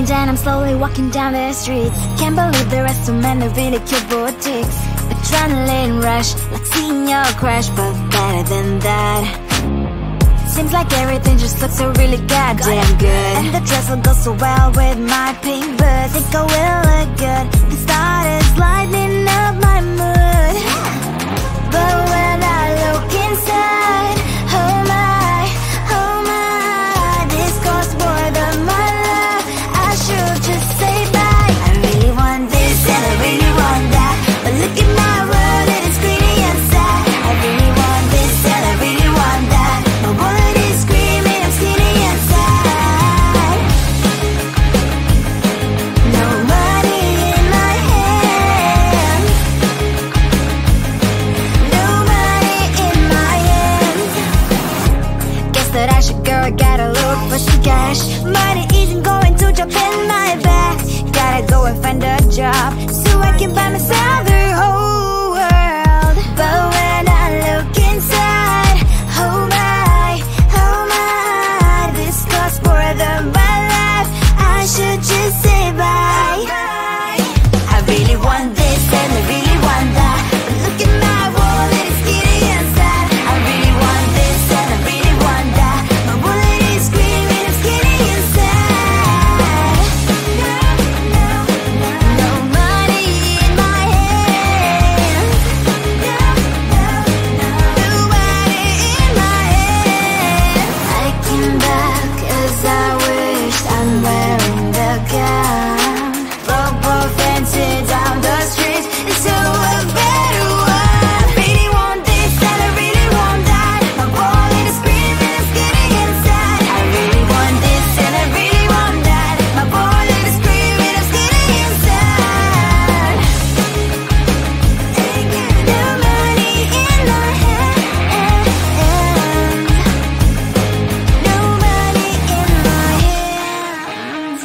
change and I'm slowly walking down the streets. Can't believe there are so many really cute boutiques. Adrenaline rush, like seeing your crush, but better than that. Seems like everything just looks so really goddamn good. And the dress will go so well with my pink boots. Think I will look good. The start is lighting up my mood. But when I look inside, oh my, this costs more than my love. I should just say bye. I really want this and I really want that, but look at my world, it is greedy inside. I really want this and I really want that. My wallet is screaming, I'm skinny inside. No money in my hands. No money in my hands. Guess that I should go, I gotta look for some cash. Money isn't going to jump in my back. Gotta go and find a job so I can buy myself the whole world. But when I look inside, oh my, this costs more than my life. I should just say bye. I really want this and I really want that, but look at my wallet, it's getting inside. I really want this and I really want that. My wallet is screaming, it's getting inside. No money in my hands. No money in my hands. I came back as I wished. I'm wearing the gown. Football fancy down the streets. It's so a better one. I really want this and I really want that. My wallet is screaming, it's getting inside. I really want this and I really want that. My wallet is screaming, it's getting inside. No money in my hands. No money in my hands.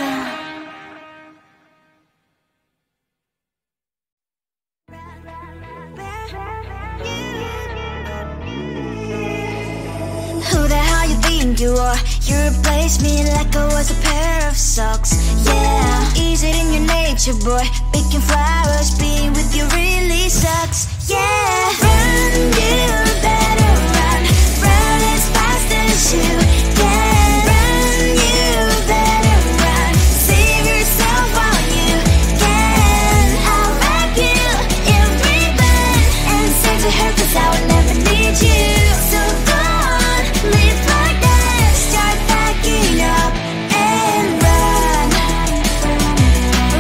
Who the hell you think you are? You replaced me like I was a pair of socks. Yeah, is it in your nature, boy? Picking flowers, being with you really sucks. Yeah, run, you better run. Run as fast as you can. Run, you better run. Save yourself while you can. I'll wrap you in ribbon and send to her, 'cause I will never need you. So go on, live like that. Start packing up and run.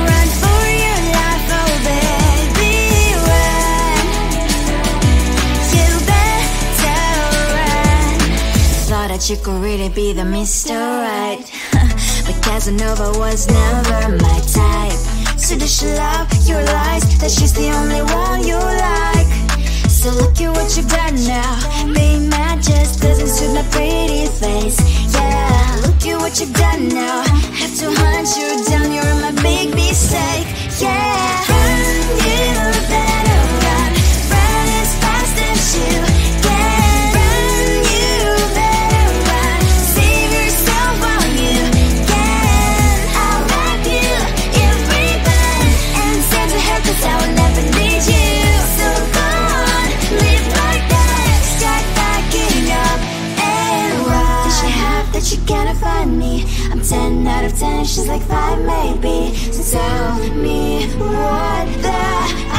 Run for your life, oh baby, run. You better run. Thought that you could really be the Mr. Right, but Casanova was never my type. So does she love your lies, that she's the only one you like? So look at what you've done now. Being mad just doesn't suit my pretty face. Yeah, look at what you've done now. Have to hunt you down, you're my big mistake. Yeah, run, you better run. Run as fast as you can. Run, you better run. Save yourself while you can. I'll wrap you in ribbon and send to her, 'cause I will never need you. So go on, live like that. Start packing up and run. Does she have that she cannot find me? I'm 10 out of 10, she's like 5 maybe. So tell me, what the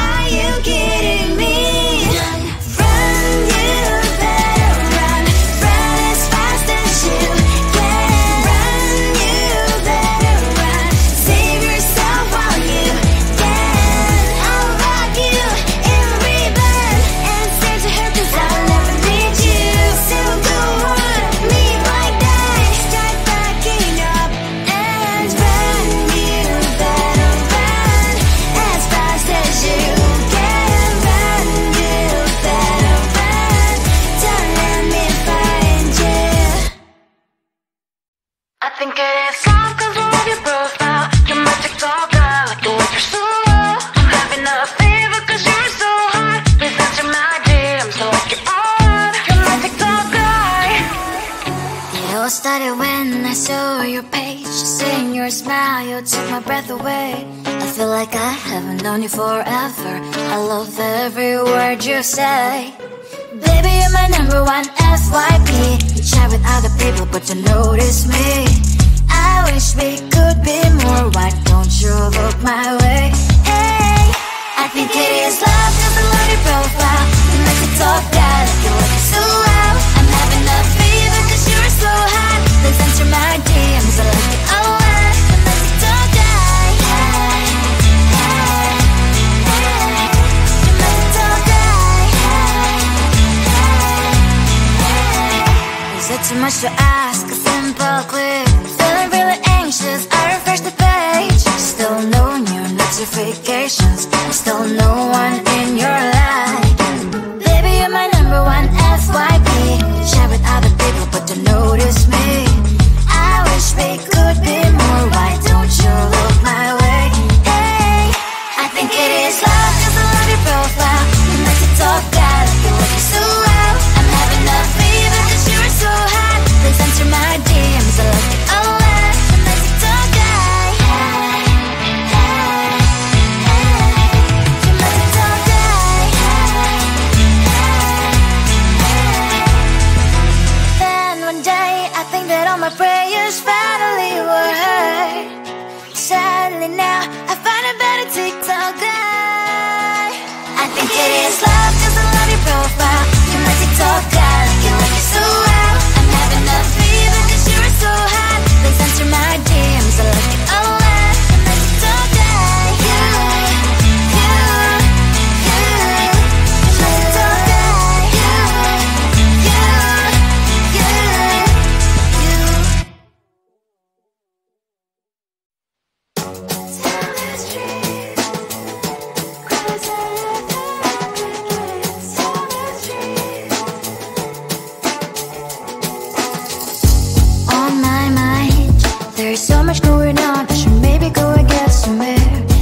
are you kidding me? Run, you better run. Run as fast as you can. Run, you better run. Save yourself while you can. I'll rock you in ribbon and send to her, 'cause I'll never need you. So go on, live like that. Start packing up and run. You better run as fast as you can. Run, you all started when I saw your page. Seeing your smile, you took my breath away. I feel like I haven't known you forever. I love every word you say. Baby, you're my number one FYP. You chat with other people, but you notice me. I wish we could be more. Why don't you look my way? Hey, I think it is love, cause I love your profile. You make me talk bad, like you're looking so well. I'm having a fever cause you're so hot. Please answer my DMs, I like it all right. And let me talk die. Hey, hey, hey. You make me talk die. Hey, hey, hey. Is it too much to ask? A simple click. Feeling really anxious, I refresh the page. Still no new notifications. Still no one in your life. Baby, you're my number one FYP. Share with other people, but don't notice me. I wish we could be more. Why don't you look my way? Hey, I think it is love, cause I love your profile. You make it talk bad, like you're looking so well. I'm having a fever cause you're so hot. Please answer my DMs, I like it all right. And make it talk die. Hey, hey, hey. You make it talk die. Hey, hey, hey. Then one day I think that all my prayers finally were heard. Sadly now I find a better TikTok guy. I think it is love cause I love your profile. You make it talk guy, like you're looking so well. I'm having a fever cause you're so hot. Please answer my DMs, I like it all right. And make it talk guy. You make it talk guy. On my mind, there's so much going on. I should maybe go and get somewhere.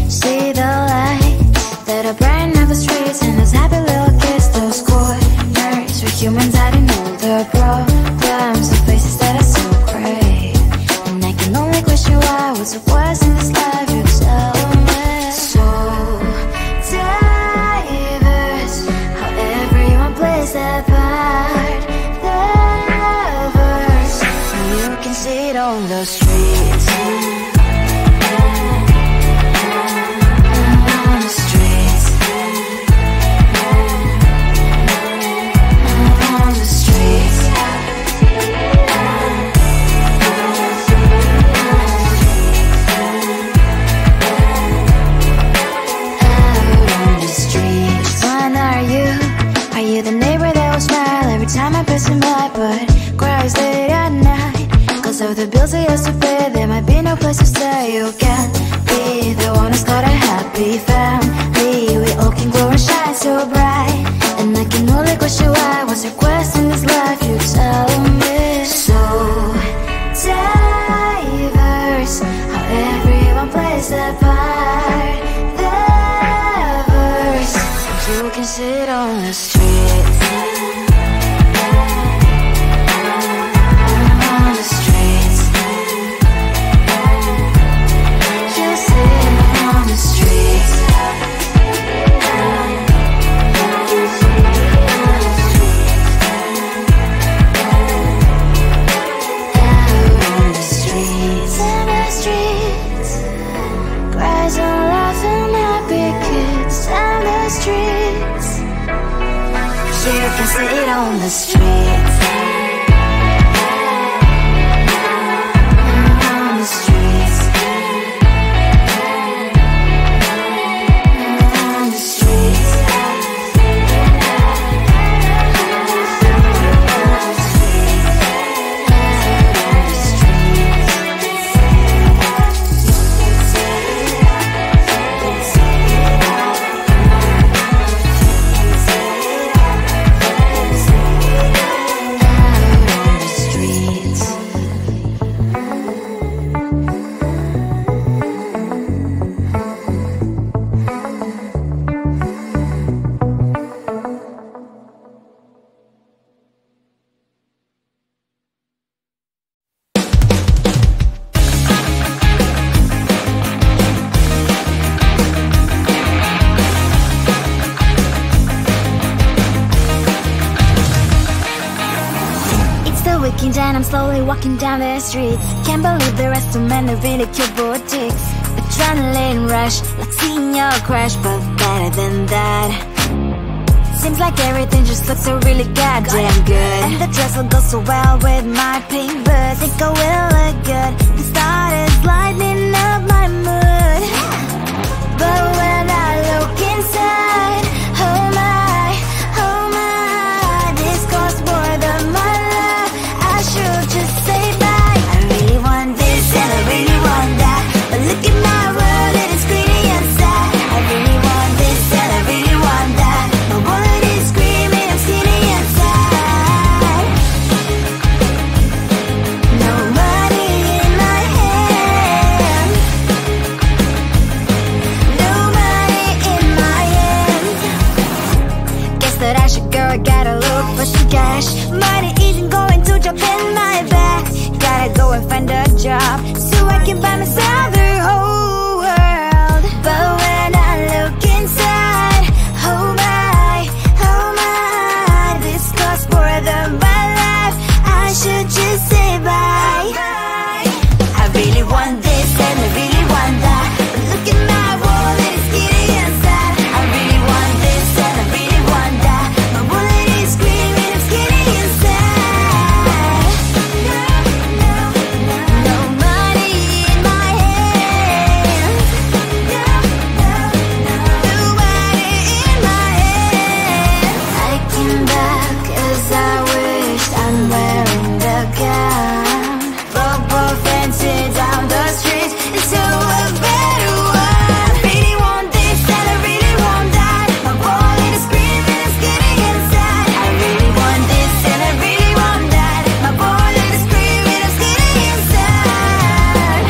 See the lights that are brighten up the streets, and those happy little kids, those corners where humans hiding all their problems, the faces that are so gray. And I can only question why. What's the worst in this life? You tell me. So diverse, how everyone plays their part. Lovers, you can see it on the streets. On the streets. On the streets. Out on the streets. When are you? Are you the neighbor that will smile every time I pass him by, but cries late at night? Cause of the bills I used to pay, there might be no place to stay. You can't be the one who's got a happy family. We all can glow and shine so bright, and I can only question why. What's your quest in this life? You tell me. So diverse, how everyone plays their part. Lovers, you can sit on the streets. On the streets. You sit on the streets. Out on the streets. In the streets. Cries and laughing happy kids. On the streets. You can sit on the streets. On the streets. On the streets. weekend and I'm slowly walking down the streets. Can't believe the rest of men are really cute boutiques. Adrenaline rush, like seeing your crush, but better than that. Seems like everything just looks so really goddamn good. And the dress will go so well with my pink boots. Think I will look good. The start is lighting up my mood. But when I look inside, oh my, this costs more than my love. I should just say bye. I really want this and I really want that, but look at my world, it is pretty inside. I really want this and I really want that. My wallet is screaming, I'm skinny inside. No money in my hand, no money in my hand. Guess that I should go, I gotta look for some cash. Money isn't going to jump in my back. Gotta go and find a job so I can buy myself the whole world. But when I look inside, oh my, this costs more than my life. I should just say bye. I really want this and I really want that, but look at my wallet, it's getting inside. I really want this and I really want that. My wallet is screaming, it's getting inside. No money in my hand, no money in my hand. I came back as I wished, I'm wearing the gown. Football fancy down the street into a better one. Really want this and I really want that. My wallet is screaming, it's getting inside. I really want this and I really want that. My wallet is screaming, it's getting inside.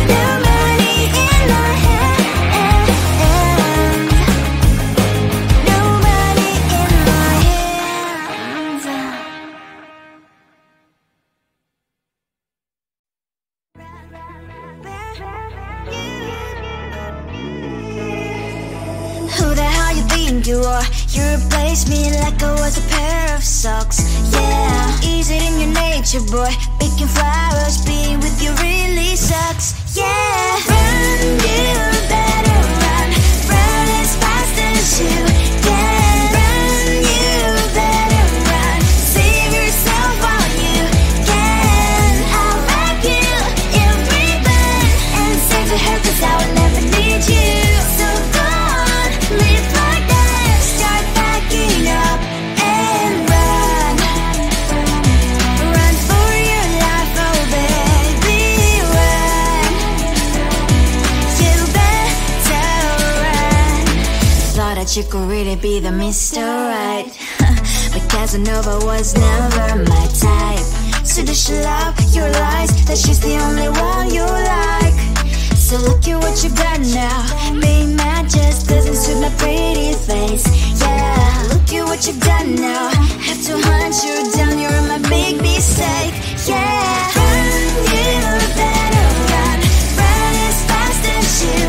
No money in my hand, no money in my hands. Who the hell you think you are? You replaced me like I was a pair of socks. Yeah, is it in your nature, boy? Picking flowers, being with you really sucks. Yeah, run, you better run. Run as fast as you can. Run, you better run. Save yourself while you can. I'll wrap you in ribbon and save the hair, 'cause I will never need you. So go on, live like that. Start packing up and run. Run for your life, oh baby, run. You better run. Thought that you could really be the Mr. Right, but Casanova was never my type. So does she love your lies, that she's the only one you like? So look at what you got now. Being mad just doesn't suit my pretty face. Yeah, look at what you got now. Have to hunt you down, you're my big mistake. Yeah, run, you better run. Run as fast as you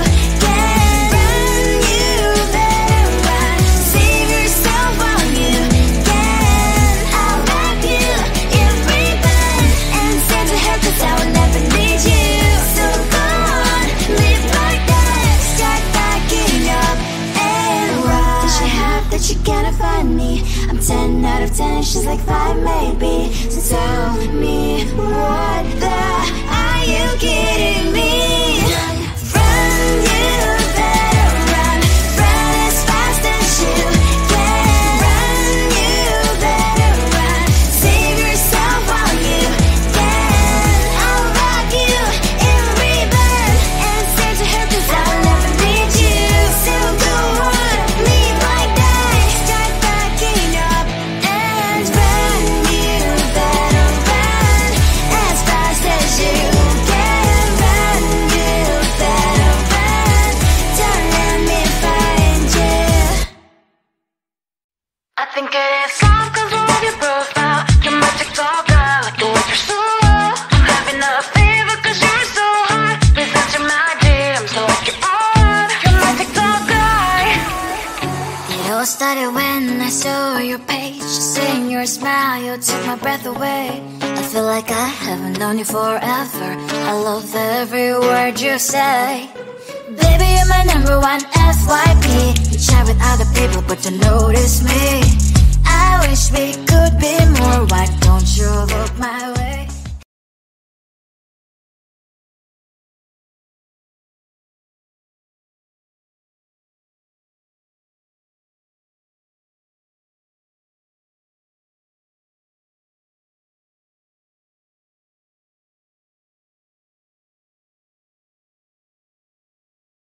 can. Run, you better run. Save yourself while you can. I'll wrap you in ribbon and save the hair, 'cause I will never need you. So go on, live like that. Start packing up and run. Does she have that she cannot find me? I'm 10 out of 10, she's like 5 maybe. So tell me, what the are you kidding me? Run, you better run. Run as fast as you can. Run, you better run. Save yourself while you can. I'll rock you in ribbon and save the hair, 'cause I will never need you. So go on, live like that. Start packing up and run. You better run as fast as you can. Run, you better run. Don't let me find you. I think it is soft 'cause I love your profile. You're my TikTok girl, like the way you're so low. I'm having a fever 'cause you're so hot. Please answer my DMs, so I get on. You're my TikTok guy. It all started when I saw for your page, seeing your smile, you took my breath away. I feel like I haven't known you forever. I love every word you say. Baby, you're my number one FYP. You chat with other people, but you notice me.